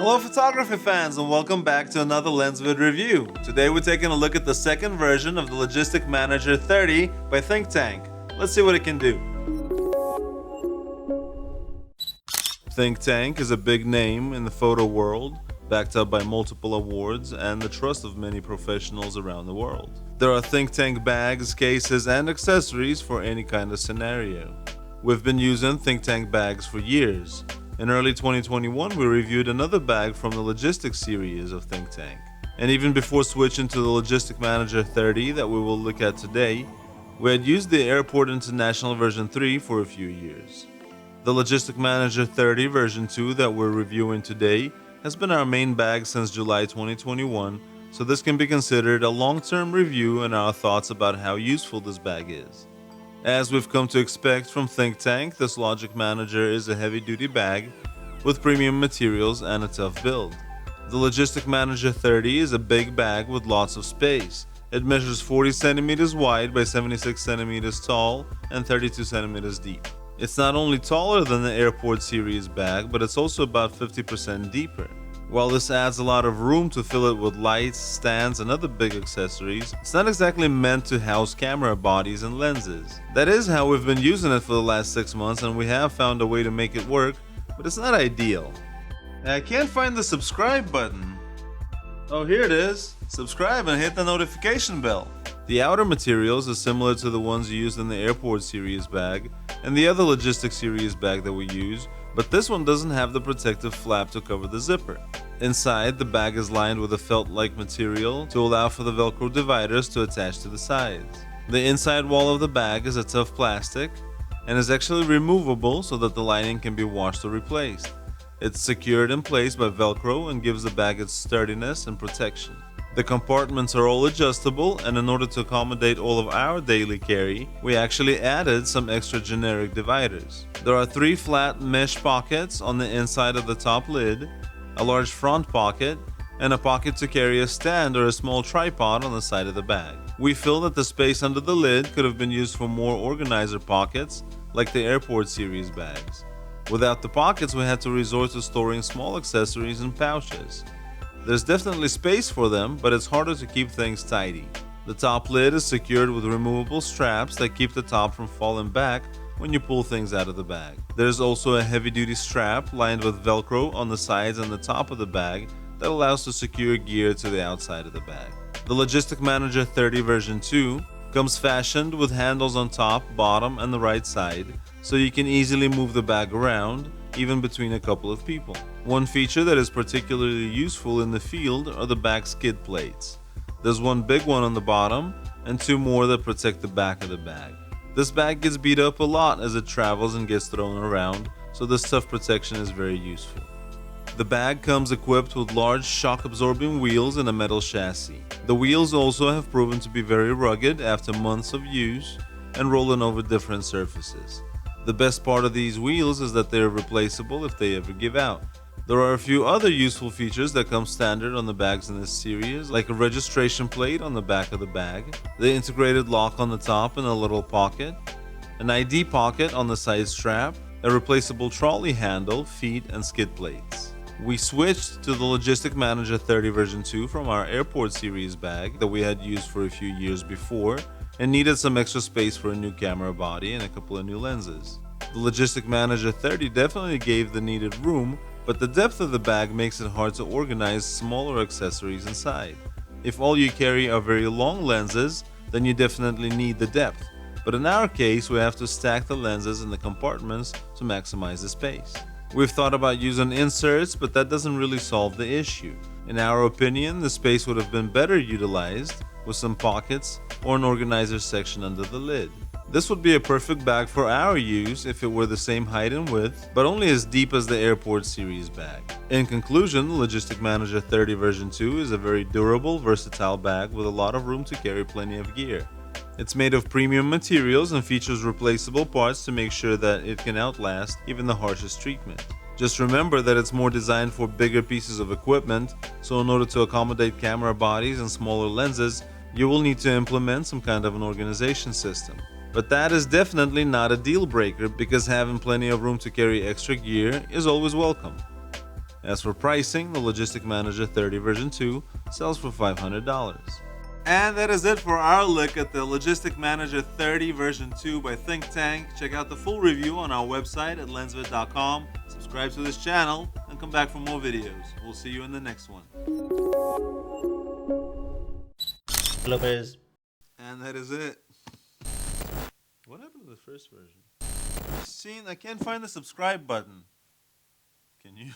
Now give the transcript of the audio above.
Hello photography fans and welcome back to another LensVid review. Today we're taking a look at the second version of the Logistics Manager 30 by ThinkTank. Let's see what it can do. ThinkTank is a big name in the photo world, backed up by multiple awards and the trust of many professionals around the world. There are ThinkTank bags, cases, and accessories for any kind of scenario. We've been using ThinkTank bags for years. In early 2021, we reviewed another bag from the Logistics series of ThinkTank. And even before switching to the Logistics Manager 30 that we will look at today, we had used the Airport International version 3 for a few years. The Logistics Manager 30 version 2 that we're reviewing today has been our main bag since July 2021, so this can be considered a long-term review and our thoughts about how useful this bag is. As we've come to expect from ThinkTank, this Logic Manager is a heavy-duty bag with premium materials and a tough build. The Logistics Manager 30 is a big bag with lots of space. It measures 40 centimeters wide by 76 centimeters tall and 32 centimeters deep. It's not only taller than the Airport series bag, but it's also about 50% deeper. While this adds a lot of room to fill it with lights, stands, and other big accessories, it's not exactly meant to house camera bodies and lenses. That is how we've been using it for the last 6 months, and we have found a way to make it work, but it's not ideal. I can't find the subscribe button. Oh, here it is. Subscribe and hit the notification bell. The outer materials are similar to the ones used in the Airport series bag and the other Logistics series bag that we use, but this one doesn't have the protective flap to cover the zipper. Inside, the bag is lined with a felt-like material to allow for the Velcro dividers to attach to the sides. The inside wall of the bag is a tough plastic and is actually removable so that the lining can be washed or replaced. It's secured in place by Velcro and gives the bag its sturdiness and protection. The compartments are all adjustable, and in order to accommodate all of our daily carry, we actually added some extra generic dividers. There are 3 flat mesh pockets on the inside of the top lid, a large front pocket, and a pocket to carry a stand or a small tripod on the side of the bag. We feel that the space under the lid could have been used for more organizer pockets like the Airport series bags. Without the pockets, we had to resort to storing small accessories in pouches. There's definitely space for them, but it's harder to keep things tidy. The top lid is secured with removable straps that keep the top from falling back when you pull things out of the bag. There's also a heavy-duty strap lined with Velcro on the sides and the top of the bag that allows to secure gear to the outside of the bag. The Logistics Manager 30 version 2 comes fashioned with handles on top, bottom, and the right side, so you can easily move the bag around, even between a couple of people. One feature that is particularly useful in the field are the back skid plates. There's one big one on the bottom and 2 more that protect the back of the bag. This bag gets beat up a lot as it travels and gets thrown around, so this tough protection is very useful. The bag comes equipped with large shock-absorbing wheels and a metal chassis. The wheels also have proven to be very rugged after months of use and rolling over different surfaces. The best part of these wheels is that they are replaceable if they ever give out. There are a few other useful features that come standard on the bags in this series, like a registration plate on the back of the bag, the integrated lock on the top and a little pocket, an ID pocket on the side strap, a replaceable trolley handle, feet, and skid plates. We switched to the Logistics Manager 30 version 2 from our Airport series bag that we had used for a few years before and needed some extra space for a new camera body and a couple of new lenses. The Logistics Manager 30 definitely gave the needed room, but the depth of the bag makes it hard to organize smaller accessories inside. If all you carry are very long lenses, then you definitely need the depth. But in our case, we have to stack the lenses in the compartments to maximize the space. We've thought about using inserts, but that doesn't really solve the issue. In our opinion, the space would have been better utilized with some pockets or an organizer section under the lid. This would be a perfect bag for our use if it were the same height and width, but only as deep as the Airport series bag. In conclusion, the Logistics Manager 30 version 2 is a very durable, versatile bag with a lot of room to carry plenty of gear. It's made of premium materials and features replaceable parts to make sure that it can outlast even the harshest treatment. Just remember that it's more designed for bigger pieces of equipment, so in order to accommodate camera bodies and smaller lenses, you will need to implement some kind of an organization system. But that is definitely not a deal breaker because having plenty of room to carry extra gear is always welcome. As for pricing, the Logistic Manager 30 version 2 sells for $500. And that is it for our look at the Logistic Manager 30 version 2 by ThinkTank. Check out the full review on our website at lensvid.com. Subscribe to this channel and come back for more videos. We'll see you in the next one. Bloopers. And that is it. What happened to the first version? I can't find the subscribe button. Can you?